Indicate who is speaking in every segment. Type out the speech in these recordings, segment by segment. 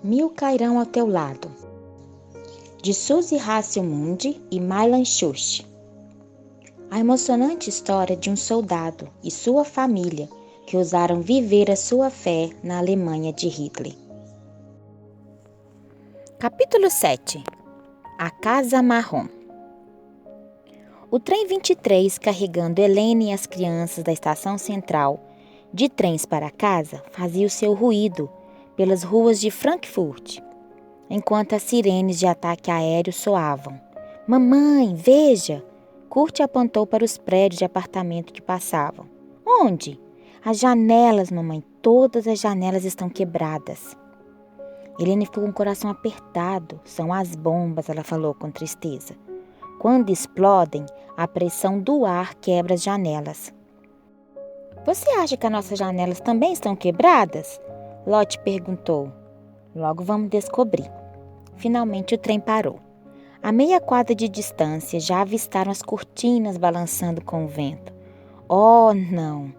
Speaker 1: Mil cairão ao teu lado, de Suzy Hasselmund e Mylan Schuch. A emocionante história de um soldado e sua família que ousaram viver a sua fé na Alemanha de Hitler. Capítulo 7. A Casa Marrom. O trem 23, carregando Helene e as crianças da estação central de trens para casa, fazia o seu ruído pelas ruas de Frankfurt, enquanto as sirenes de ataque aéreo soavam. Mamãe, veja! Kurt apontou para os prédios de apartamento que passavam. Onde? As janelas, mamãe. Todas as janelas estão quebradas. Helene ficou com o coração apertado. São as bombas, ela falou com tristeza. Quando explodem, a pressão do ar quebra as janelas. Você acha que as nossas janelas também estão quebradas? Lotte perguntou. Logo vamos descobrir. Finalmente o trem parou. A meia quadra de distância já avistaram as cortinas balançando com o vento. Oh, não!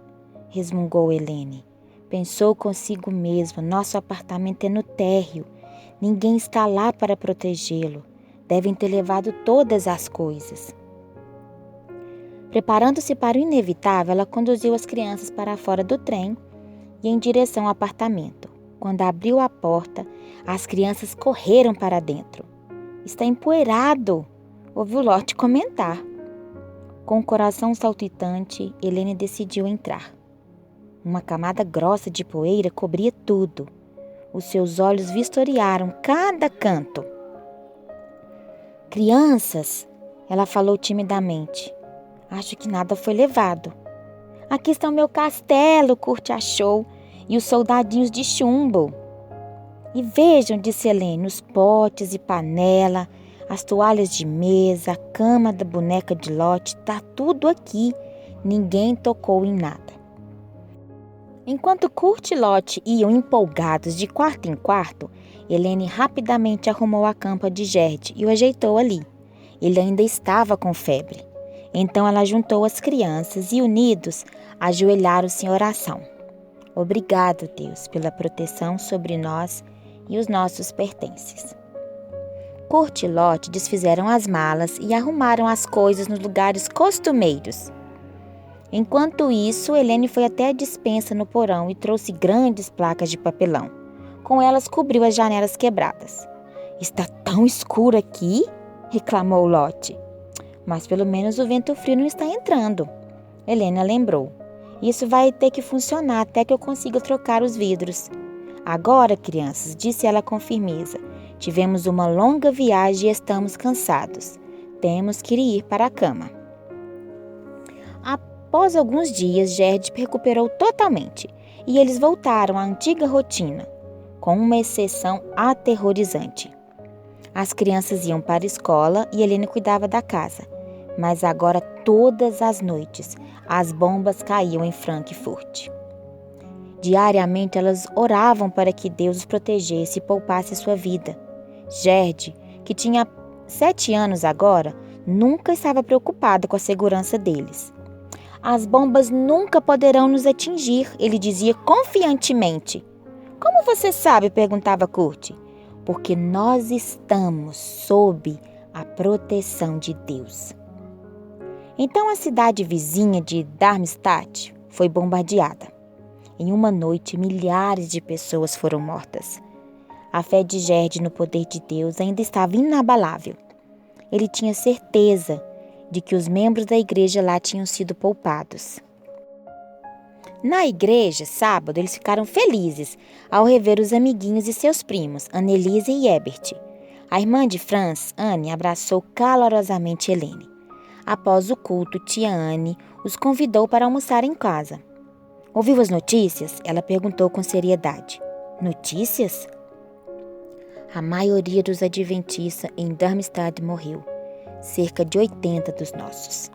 Speaker 1: Resmungou Helene. Pensou consigo mesma, nosso apartamento é no térreo. Ninguém está lá para protegê-lo. Devem ter levado todas as coisas. Preparando-se para o inevitável, ela conduziu as crianças para fora do trem e em direção ao apartamento. Quando abriu a porta, as crianças correram para dentro. Está empoeirado, ouviu Lotte comentar. Com o coração saltitante, Helene decidiu entrar. Uma camada grossa de poeira cobria tudo. Os seus olhos vistoriaram cada canto. Crianças, ela falou timidamente. Acho que nada foi levado. Aqui está o meu castelo, Kurt achou, e os soldadinhos de chumbo. E vejam, disse Helene, os potes e panela, as toalhas de mesa, a cama da boneca de Lotte, está tudo aqui. Ninguém tocou em nada. Enquanto Kurt e Lotte iam empolgados de quarto em quarto, Helene rapidamente arrumou a campa de Gerd e o ajeitou ali. Ele ainda estava com febre. Então ela juntou as crianças e, unidos, ajoelharam-se em oração. Obrigado, Deus, pela proteção sobre nós e os nossos pertences. Kurt e Lotte desfizeram as malas e arrumaram as coisas nos lugares costumeiros. Enquanto isso, Helene foi até a despensa no porão e trouxe grandes placas de papelão. Com elas cobriu as janelas quebradas. Está tão escuro aqui, reclamou Lotte. Mas pelo menos o vento frio não está entrando. Helena lembrou. Isso vai ter que funcionar até que eu consiga trocar os vidros. Agora, crianças, disse ela com firmeza, tivemos uma longa viagem e estamos cansados. Temos que ir para a cama. Após alguns dias, Gerd recuperou totalmente e eles voltaram à antiga rotina, com uma exceção aterrorizante. As crianças iam para a escola e Helene cuidava da casa. Mas agora, todas as noites, as bombas caíam em Frankfurt. Diariamente, elas oravam para que Deus os protegesse e poupasse sua vida. Gerd, que tinha 7 anos agora, nunca estava preocupada com a segurança deles. As bombas nunca poderão nos atingir, ele dizia confiantemente. Como você sabe? Perguntava Kurt. Porque nós estamos sob a proteção de Deus. Então a cidade vizinha de Darmstadt foi bombardeada. Em uma noite, milhares de pessoas foram mortas. A fé de Gerd no poder de Deus ainda estava inabalável. Ele tinha certeza de que os membros da igreja lá tinham sido poupados. Na igreja, sábado, eles ficaram felizes ao rever os amiguinhos e seus primos, Anneliese e Ebert. A irmã de Franz, Anne, abraçou calorosamente Helene. Após o culto, tia Anne os convidou para almoçar em casa. Ouviu as notícias? Ela perguntou com seriedade. Notícias? A maioria dos adventistas em Darmstadt morreu. Cerca de 80 dos nossos.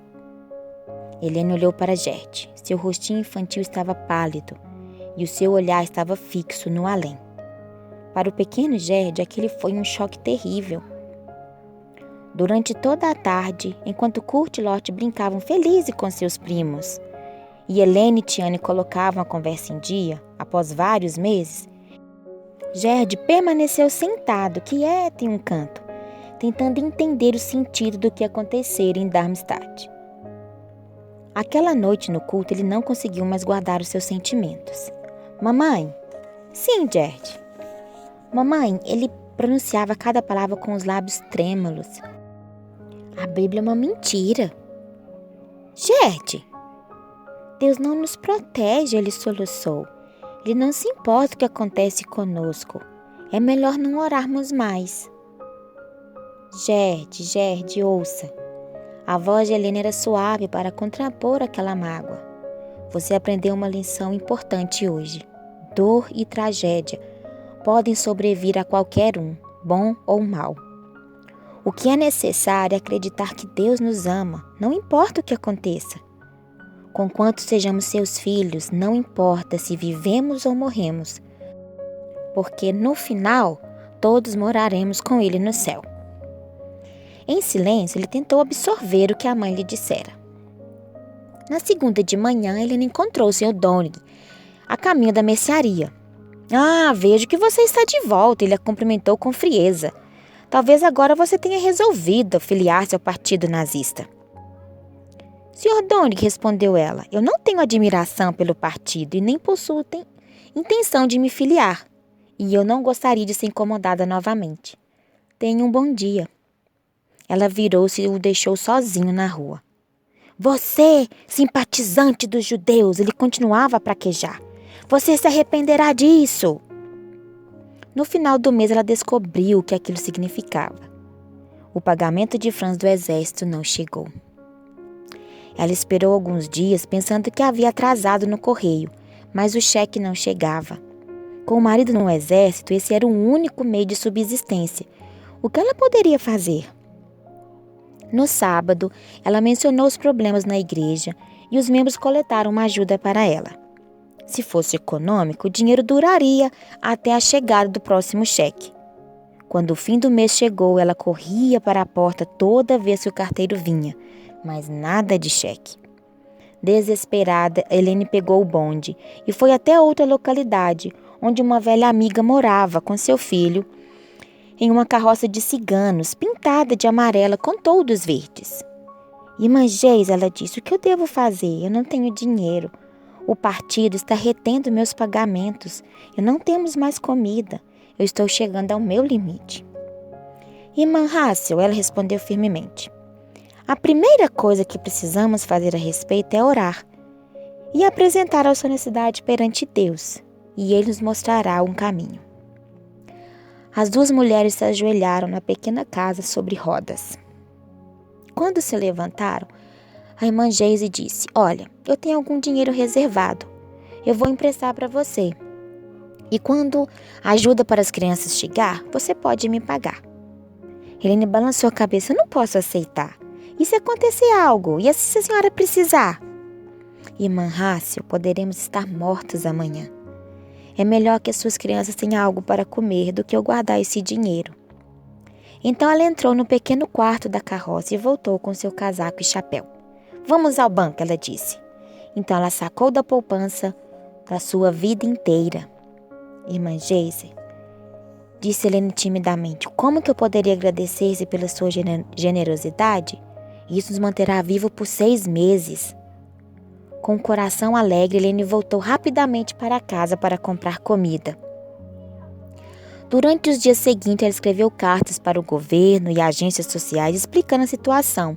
Speaker 1: Helene olhou para Gerd. Seu rostinho infantil estava pálido e o seu olhar estava fixo no além. Para o pequeno Gerd, aquele foi um choque terrível. Durante toda a tarde, enquanto Kurt e Lotte brincavam felizes com seus primos, e Helene e Tiane colocavam a conversa em dia, após vários meses, Gerd permaneceu sentado, quieto em um canto, tentando entender o sentido do que acontecera em Darmstadt. Aquela noite no culto ele não conseguiu mais guardar os seus sentimentos. Mamãe? Sim, Gerd. Mamãe, ele pronunciava cada palavra com os lábios trêmulos. A Bíblia é uma mentira. Gerd, Deus não nos protege, ele soluçou. Ele não se importa o que acontece conosco. É melhor não orarmos mais. Gerd, ouça. A voz de Helena era suave para contrapor aquela mágoa. Você aprendeu uma lição importante hoje. Dor e tragédia podem sobrevir a qualquer um, bom ou mau. O que é necessário é acreditar que Deus nos ama, não importa o que aconteça. Conquanto sejamos seus filhos, não importa se vivemos ou morremos, porque no final todos moraremos com Ele no céu. Em silêncio, ele tentou absorver o que a mãe lhe dissera. Na segunda de manhã, Helena encontrou o Sr. Donnig a caminho da mercearia. Vejo que você está de volta, ele a cumprimentou com frieza. Talvez agora você tenha resolvido filiar-se ao partido nazista. Sr. Donnig, respondeu ela, eu não tenho admiração pelo partido e nem possuo intenção de me filiar. E eu não gostaria de ser incomodada novamente. Tenha um bom dia. Ela virou-se e o deixou sozinho na rua. Você, simpatizante dos judeus, ele continuava a praquejar. Você se arrependerá disso. No final do mês, ela descobriu o que aquilo significava. O pagamento de Franz do exército não chegou. Ela esperou alguns dias pensando que havia atrasado no correio, mas o cheque não chegava. Com o marido no exército, esse era o único meio de subsistência. O que ela poderia fazer? No sábado, ela mencionou os problemas na igreja e os membros coletaram uma ajuda para ela. Se fosse econômico, o dinheiro duraria até a chegada do próximo cheque. Quando o fim do mês chegou, ela corria para a porta toda vez que o carteiro vinha, mas nada de cheque. Desesperada, Helene pegou o bonde e foi até outra localidade, onde uma velha amiga morava com seu filho, em uma carroça de ciganos, pintada de amarela com toldos verdes. Irmã Geis, ela disse, o que eu devo fazer? Eu não tenho dinheiro. O partido está retendo meus pagamentos. E não temos mais comida. Eu estou chegando ao meu limite. Irmã Hassel, ela respondeu firmemente. A primeira coisa que precisamos fazer a respeito é orar e apresentar a sua necessidade perante Deus. E Ele nos mostrará um caminho. As duas mulheres se ajoelharam na pequena casa sobre rodas. Quando se levantaram, a irmã Geise disse, olha, eu tenho algum dinheiro reservado. Eu vou emprestar para você. E quando a ajuda para as crianças chegar, você pode me pagar. Helene balançou a cabeça, eu não posso aceitar. E se acontecer algo? E se a senhora precisar? Irmã Hassel, poderemos estar mortos amanhã. É melhor que as suas crianças tenham algo para comer do que eu guardar esse dinheiro. Então ela entrou no pequeno quarto da carroça e voltou com seu casaco e chapéu. Vamos ao banco, ela disse. Então ela sacou da poupança da sua vida inteira. Irmã Geise, disse Helene timidamente, como que eu poderia agradecer-se pela sua generosidade? Isso nos manterá vivo por 6 meses. Com o coração alegre, Helene voltou rapidamente para casa para comprar comida. Durante os dias seguintes, ela escreveu cartas para o governo e agências sociais explicando a situação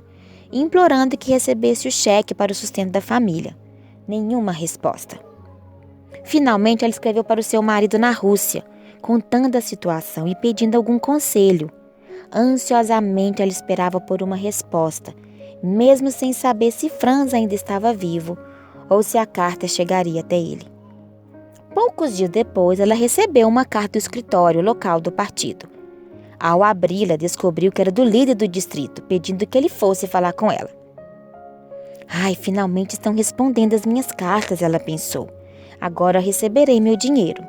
Speaker 1: e implorando que recebesse o cheque para o sustento da família. Nenhuma resposta. Finalmente, ela escreveu para o seu marido na Rússia, contando a situação e pedindo algum conselho. Ansiosamente, ela esperava por uma resposta, mesmo sem saber se Franz ainda estava vivo ou se a carta chegaria até ele. Poucos dias depois, ela recebeu uma carta do escritório local do partido. Ao abri-la, descobriu que era do líder do distrito, pedindo que ele fosse falar com ela. Finalmente estão respondendo as minhas cartas, ela pensou. Agora receberei meu dinheiro.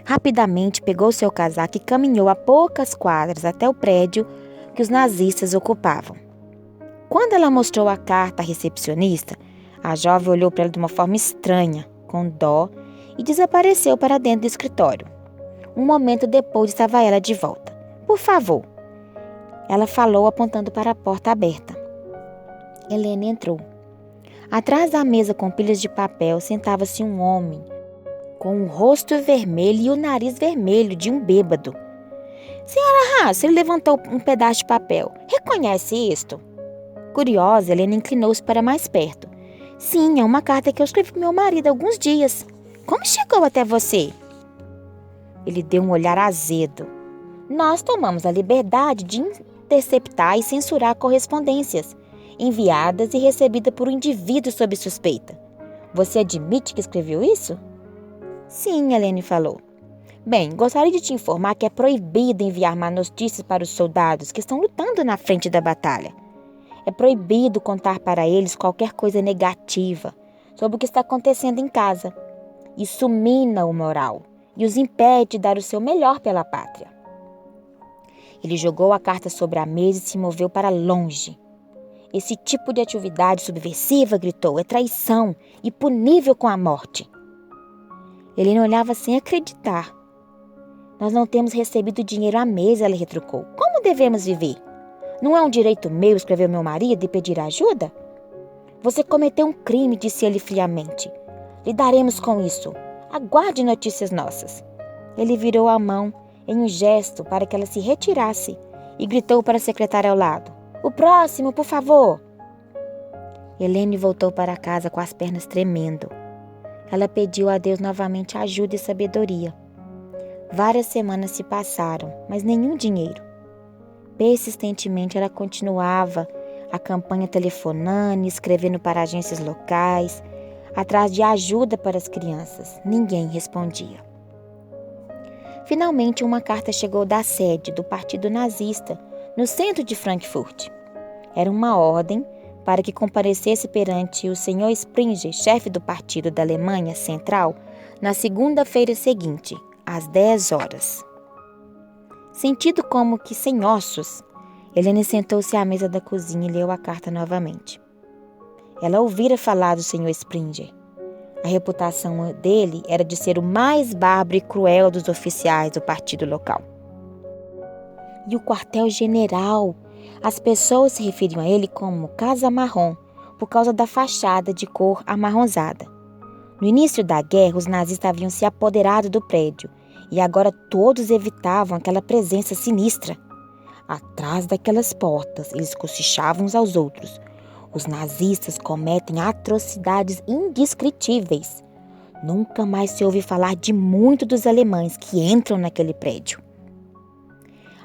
Speaker 1: Rapidamente pegou seu casaco e caminhou a poucas quadras até o prédio que os nazistas ocupavam. Quando ela mostrou a carta à recepcionista, a jovem olhou para ela de uma forma estranha, com dó, e desapareceu para dentro do escritório. Um momento depois estava ela de volta. Por favor, ela falou apontando para a porta aberta. Helene entrou. Atrás da mesa com pilhas de papel sentava-se um homem com o rosto vermelho e o nariz vermelho de um bêbado. Senhora Haas, ele levantou um pedaço de papel. Reconhece isto? Curiosa, Helene inclinou-se para mais perto. Sim, é uma carta que eu escrevi para meu marido há alguns dias. Como chegou até você? Ele deu um olhar azedo. Nós tomamos a liberdade de interceptar e censurar correspondências enviadas e recebidas por um indivíduo sob suspeita. Você admite que escreveu isso? Sim, Helene falou. Bem, gostaria de te informar que é proibido enviar má notícias para os soldados que estão lutando na frente da batalha. É proibido contar para eles qualquer coisa negativa sobre o que está acontecendo em casa. Isso mina o moral e os impede de dar o seu melhor pela pátria. Ele jogou a carta sobre a mesa e se moveu para longe. Esse tipo de atividade subversiva, gritou, é traição e punível com a morte. Helene olhava sem acreditar. Nós não temos recebido dinheiro há meses, ela retrucou. Como devemos viver? Não é um direito meu escrever meu marido e pedir ajuda? Você cometeu um crime, disse ele friamente. Lidaremos com isso. Aguarde notícias nossas. Ele virou a mão em um gesto para que ela se retirasse e gritou para a secretária ao lado. O próximo, por favor. Helene voltou para casa com as pernas tremendo. Ela pediu a Deus novamente ajuda e sabedoria. Várias semanas se passaram, mas nenhum dinheiro. Persistentemente ela continuava a campanha telefonando, escrevendo para agências locais, atrás de ajuda para as crianças. Ninguém respondia. Finalmente uma carta chegou da sede do Partido Nazista no centro de Frankfurt. Era uma ordem para que comparecesse perante o Sr. Springer, chefe do partido da Alemanha Central, na segunda-feira seguinte, às 10 horas. Sentido como que sem ossos, Helene sentou-se à mesa da cozinha e leu a carta novamente. Ela ouvira falar do Sr. Springer. A reputação dele era de ser o mais bárbaro e cruel dos oficiais do partido local. E o quartel-general, as pessoas se referiam a ele como Casa Marrom, por causa da fachada de cor amarronzada. No início da guerra, os nazistas haviam se apoderado do prédio e agora todos evitavam aquela presença sinistra. Atrás daquelas portas, eles cochichavam uns aos outros. Os nazistas cometem atrocidades indescritíveis. Nunca mais se ouve falar de muito dos alemães que entram naquele prédio.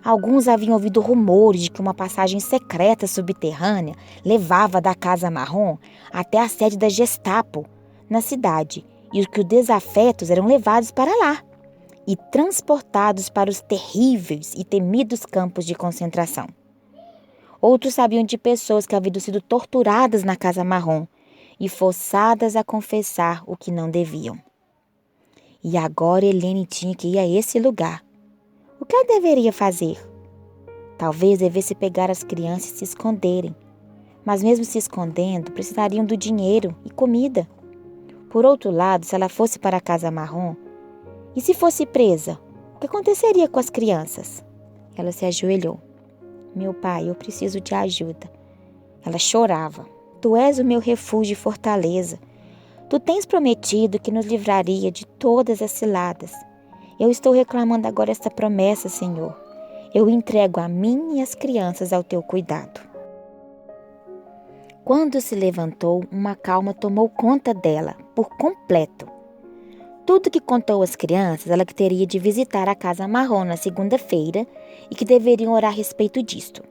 Speaker 1: Alguns haviam ouvido rumores de que uma passagem secreta subterrânea levava da Casa Marrom até a sede da Gestapo, na cidade, e que os desafetos eram levados para lá e transportados para os terríveis e temidos campos de concentração. Outros sabiam de pessoas que haviam sido torturadas na Casa Marrom e forçadas a confessar o que não deviam. E agora Helene tinha que ir a esse lugar. O que ela deveria fazer? Talvez devesse pegar as crianças e se esconderem. Mas mesmo se escondendo, precisariam do dinheiro e comida. Por outro lado, se ela fosse para a Casa Marrom, e se fosse presa, o que aconteceria com as crianças? Ela se ajoelhou. Meu pai, eu preciso de ajuda. Ela chorava. Tu és o meu refúgio e fortaleza. Tu tens prometido que nos livraria de todas as ciladas. Eu estou reclamando agora esta promessa, Senhor. Eu entrego a mim e as crianças ao teu cuidado. Quando se levantou, uma calma tomou conta dela, por completo. Tudo que contou às crianças, ela que teria de visitar a Casa Marrom na segunda-feira e que deveriam orar a respeito disto.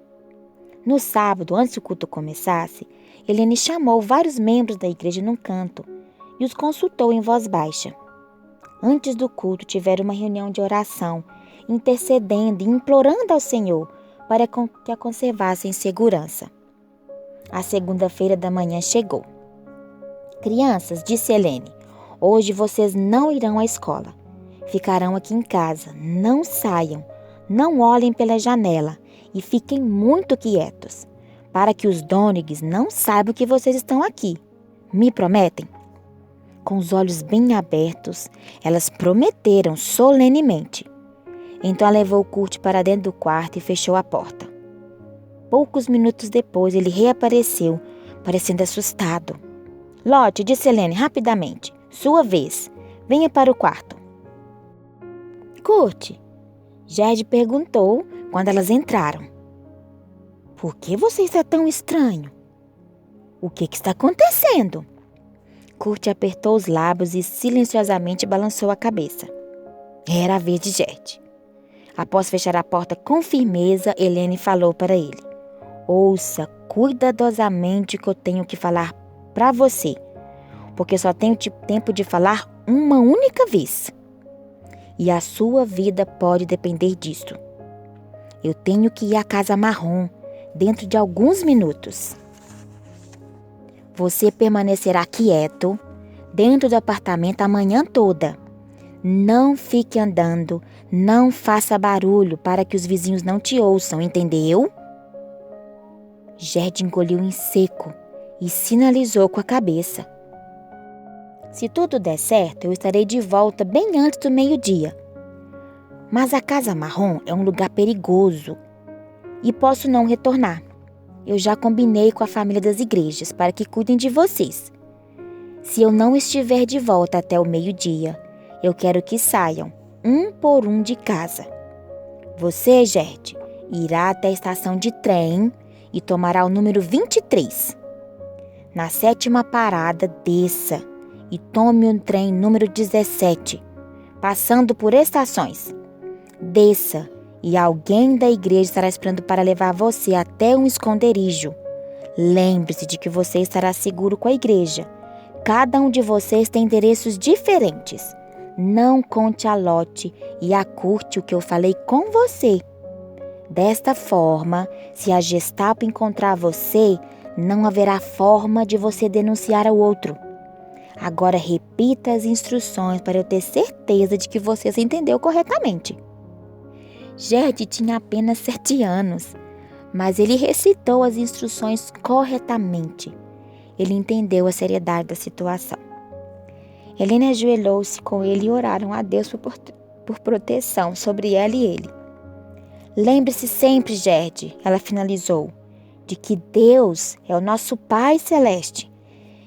Speaker 1: No sábado, antes que o culto começasse, Helene chamou vários membros da igreja num canto e os consultou em voz baixa. Antes do culto, tiveram uma reunião de oração, intercedendo e implorando ao Senhor para que a conservassem em segurança. A segunda-feira da manhã chegou. Crianças, disse Helene, hoje vocês não irão à escola. Ficarão aqui em casa, não saiam, não olhem pela janela e fiquem muito quietos, para que os Donigs não saibam que vocês estão aqui. Me prometem? Com os olhos bem abertos, elas prometeram solenemente. Então ela levou Kurt para dentro do quarto e fechou a porta. Poucos minutos depois, ele reapareceu, parecendo assustado. Lottie, disse Helene rapidamente. Sua vez. Venha para o quarto. Kurt, Gerd perguntou quando elas entraram. Por que você está tão estranho? O que está acontecendo? Kurt apertou os lábios e silenciosamente balançou a cabeça. Era a vez de Gerd. Após fechar a porta com firmeza, Helene falou para ele. Ouça cuidadosamente o que eu tenho que falar para você, porque só tenho tempo de falar uma única vez. E a sua vida pode depender disso. Eu tenho que ir à Casa Marrom dentro de alguns minutos. Você permanecerá quieto dentro do apartamento a manhã toda. Não fique andando, não faça barulho para que os vizinhos não te ouçam, entendeu? Gerd engoliu em seco e sinalizou com a cabeça. Se tudo der certo, eu estarei de volta bem antes do meio-dia. Mas a Casa Marrom é um lugar perigoso e posso não retornar. Eu já combinei com a família das igrejas para que cuidem de vocês. Se eu não estiver de volta até o meio-dia, eu quero que saiam, um por um de casa. Você, Gerd, irá até a estação de trem e tomará o número 23. Na 7ª parada, desça e tome o trem número 17, passando por estações. Desça e alguém da igreja estará esperando para levar você até um esconderijo. Lembre-se de que você estará seguro com a igreja. Cada um de vocês tem endereços diferentes. Não conte a Lottie e a Kurt o que eu falei com você. Desta forma, se a Gestapo encontrar você, não haverá forma de você denunciar ao outro. Agora repita as instruções para eu ter certeza de que você se entendeu corretamente. Gerd tinha apenas 7 anos, mas ele recitou as instruções corretamente. Ele entendeu a seriedade da situação. Helene ajoelhou-se com ele e oraram a Deus por proteção sobre ela e ele. Lembre-se sempre, Gerd, ela finalizou, de que Deus é o nosso Pai Celeste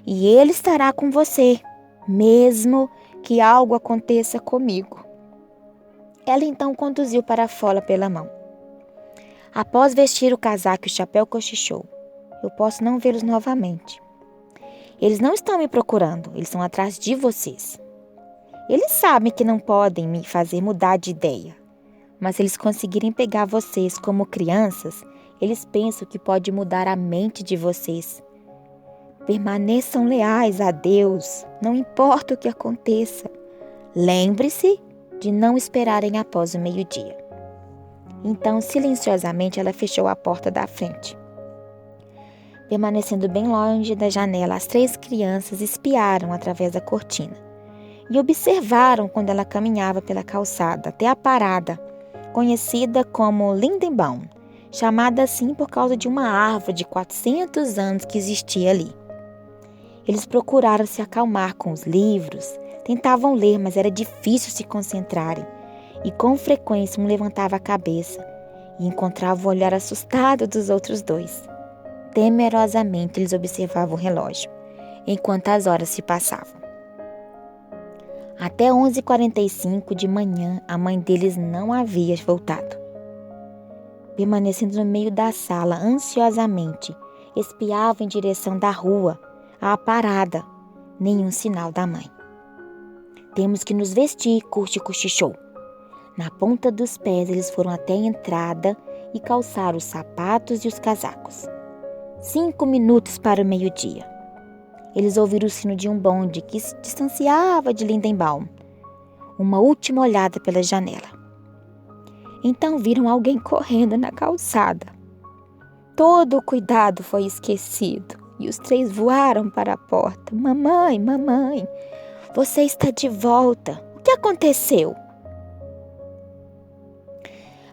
Speaker 1: e Ele estará com você, mesmo que algo aconteça comigo. Ela então conduziu para fora pela mão. Após vestir o casaco e o chapéu, cochichou. Eu posso não vê-los novamente. Eles não estão me procurando, eles estão atrás de vocês. Eles sabem que não podem me fazer mudar de ideia. Mas se eles conseguirem pegar vocês como crianças, eles pensam que pode mudar a mente de vocês. Permaneçam leais a Deus, não importa o que aconteça. Lembre-se de não esperarem após o meio-dia. Então, silenciosamente, ela fechou a porta da frente. Permanecendo bem longe da janela, as 3 crianças espiaram através da cortina e observaram quando ela caminhava pela calçada até a parada, conhecida como Lindenbaum, chamada assim por causa de uma árvore de 400 anos que existia ali. Eles procuraram se acalmar com os livros, tentavam ler, mas era difícil se concentrarem, e com frequência um levantava a cabeça e encontrava o olhar assustado dos outros 2. Temerosamente eles observavam o relógio, enquanto as horas se passavam. Até 11h45 de manhã, a mãe deles não havia voltado. Permanecendo no meio da sala, ansiosamente, espiava em direção da rua, à parada. Nenhum sinal da mãe. Temos que nos vestir, Kurt cochichou. Na ponta dos pés, eles foram até a entrada e calçaram os sapatos e os casacos. 5 minutos para o meio-dia. Eles ouviram o sino de um bonde que se distanciava de Lindenbaum. Uma última olhada pela janela. Então viram alguém correndo na calçada. Todo o cuidado foi esquecido e os 3 voaram para a porta. Mamãe, mamãe, você está de volta. O que aconteceu?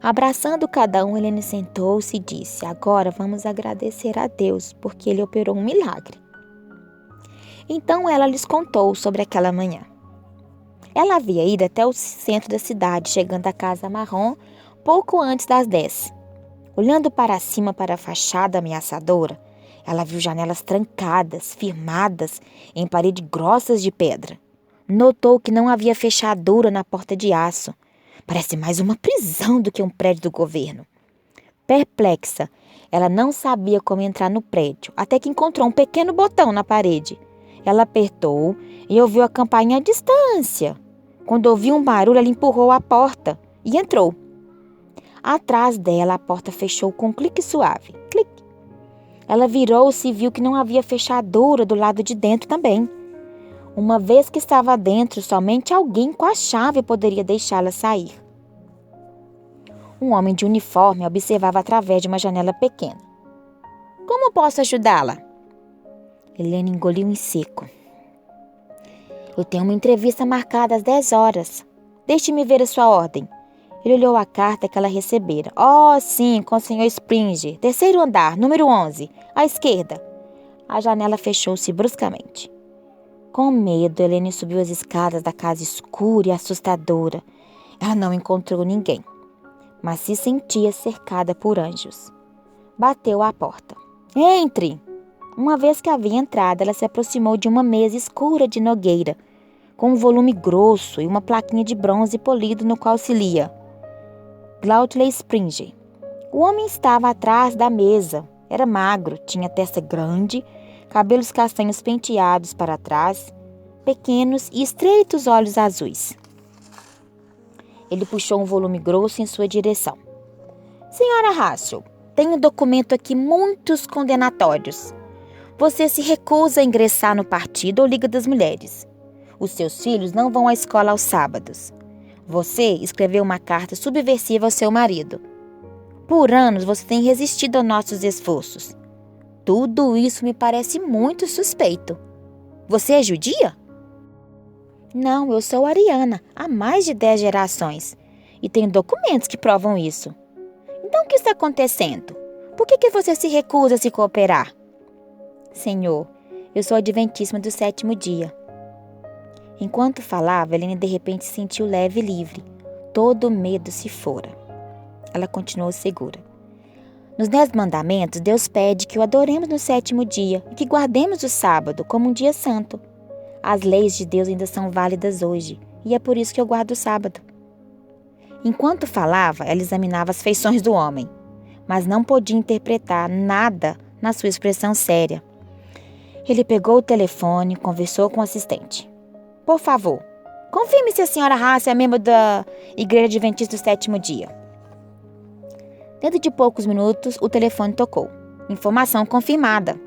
Speaker 1: Abraçando cada um, Helene sentou-se e disse: agora vamos agradecer a Deus, porque Ele operou um milagre. Então ela lhes contou sobre aquela manhã. Ela havia ido até o centro da cidade, chegando à casa marrom pouco antes das 10. Olhando para cima para a fachada ameaçadora, ela viu janelas trancadas, firmadas em paredes grossas de pedra. Notou que não havia fechadura na porta de aço. Parece mais uma prisão do que um prédio do governo. Perplexa, ela não sabia como entrar no prédio, até que encontrou um pequeno botão na parede. Ela apertou e ouviu a campainha à distância. Quando ouviu um barulho, ela empurrou a porta e entrou. Atrás dela, a porta fechou com um clique suave. Clique. Ela virou-se e viu que não havia fechadura do lado de dentro também. Uma vez que estava dentro, somente alguém com a chave poderia deixá-la sair. Um homem de uniforme observava através de uma janela pequena. Como posso ajudá-la? Helena engoliu em seco. Eu tenho uma entrevista marcada às 10 horas. Deixe-me ver a sua ordem. Ele olhou a carta que ela recebera. Oh, sim, com o Sr. Springer. Terceiro andar, número 11, à esquerda. A janela fechou-se bruscamente. Com medo, Helene subiu as escadas da casa escura e assustadora. Ela não encontrou ninguém, mas se sentia cercada por anjos. Bateu à porta. Entre! Uma vez que havia entrado, ela se aproximou de uma mesa escura de nogueira, com um volume grosso e uma plaquinha de bronze polido no qual se lia Glautley Springer. O homem estava atrás da mesa. Era magro, tinha testa grande, cabelos castanhos penteados para trás, pequenos e estreitos olhos azuis. Ele puxou um volume grosso em sua direção. Senhora Hassel, tenho um documento aqui muitos condenatórios. Você se recusa a ingressar no partido ou Liga das Mulheres. Os seus filhos não vão à escola aos sábados. Você escreveu uma carta subversiva ao seu marido. Por anos você tem resistido aos nossos esforços. Tudo isso me parece muito suspeito. Você é judia? Não, eu sou ariana, há mais de 10 gerações. E tenho documentos que provam isso. Então o que está acontecendo? Por que você se recusa a se cooperar? Senhor, eu sou adventíssima do 7º dia. Enquanto falava, Helene de repente se sentiu leve e livre. Todo o medo se fora. Ela continuou segura. Nos 10 mandamentos, Deus pede que o adoremos no 7º dia e que guardemos o sábado como um dia santo. As leis de Deus ainda são válidas hoje, e é por isso que eu guardo o sábado. Enquanto falava, ela examinava as feições do homem, mas não podia interpretar nada na sua expressão séria. Ele pegou o telefone e conversou com o assistente. Por favor, confirme se a senhora Hassel é membro da Igreja Adventista do 7º dia. Dentro de poucos minutos, o telefone tocou. Informação confirmada.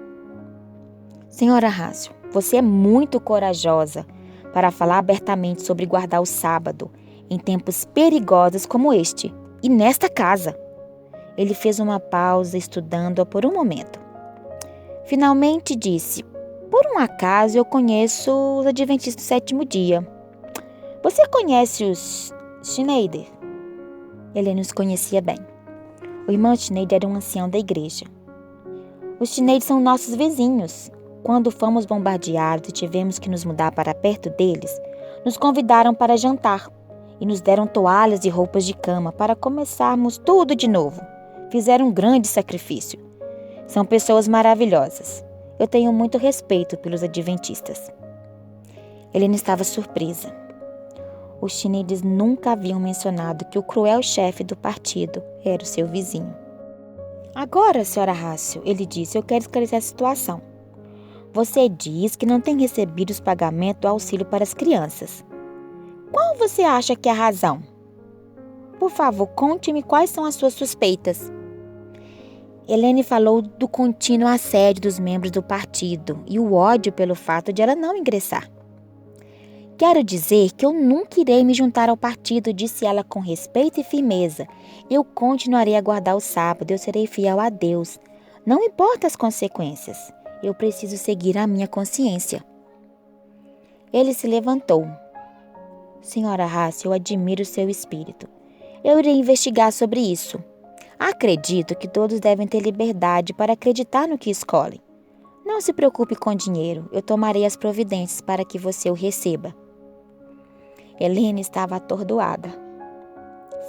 Speaker 1: Senhora Hassel, você é muito corajosa para falar abertamente sobre guardar o sábado em tempos perigosos como este e nesta casa. Ele fez uma pausa, estudando-a por um momento. Finalmente disse: por um acaso eu conheço os adventistas do 7º dia. Você conhece os Schneider? Helene os conhecia bem. O irmão Schneider era um ancião da igreja. Os Schneider são nossos vizinhos. Quando fomos bombardeados e tivemos que nos mudar para perto deles, nos convidaram para jantar e nos deram toalhas e roupas de cama para começarmos tudo de novo. Fizeram um grande sacrifício. São pessoas maravilhosas. Eu tenho muito respeito pelos adventistas. Helene estava surpresa. Os Schneider nunca haviam mencionado que o cruel chefe do partido era o seu vizinho. Agora, senhora Hassel, ele disse, eu quero esclarecer a situação. Você diz que não tem recebido os pagamentos do auxílio para as crianças. Qual você acha que é a razão? Por favor, conte-me quais são as suas suspeitas. Helene falou do contínuo assédio dos membros do partido e o ódio pelo fato de ela não ingressar. Quero dizer que eu nunca irei me juntar ao partido, disse ela com respeito e firmeza. Eu continuarei a guardar o sábado, eu serei fiel a Deus. Não importa as consequências. Eu preciso seguir a minha consciência. Ele se levantou. Senhora Hassel, eu admiro o seu espírito. Eu irei investigar sobre isso. Acredito que todos devem ter liberdade para acreditar no que escolhem. Não se preocupe com dinheiro, eu tomarei as providências para que você o receba. Helene estava atordoada.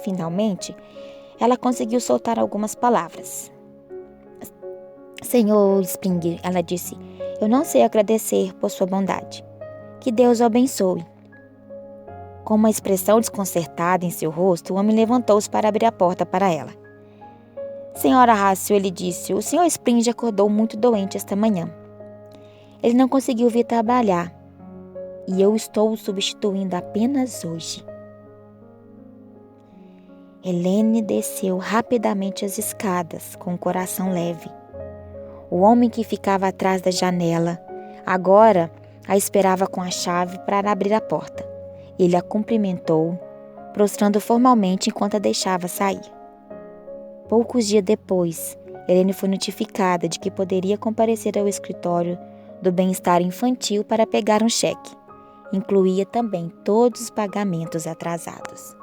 Speaker 1: Finalmente, ela conseguiu soltar algumas palavras. Senhor Springer, ela disse, eu não sei agradecer por sua bondade. Que Deus o abençoe. Com uma expressão desconcertada em seu rosto, o homem levantou-se para abrir a porta para ela. Senhora Rácio, ele disse, o Sr. Springer acordou muito doente esta manhã. Ele não conseguiu vir trabalhar e eu estou o substituindo apenas hoje. Helene desceu rapidamente as escadas, com o coração leve. O homem que ficava atrás da janela, agora a esperava com a chave para abrir a porta. Ele a cumprimentou, prostrando formalmente enquanto a deixava sair. Poucos dias depois, Helene foi notificada de que poderia comparecer ao escritório do bem-estar infantil para pegar um cheque. Incluía também todos os pagamentos atrasados.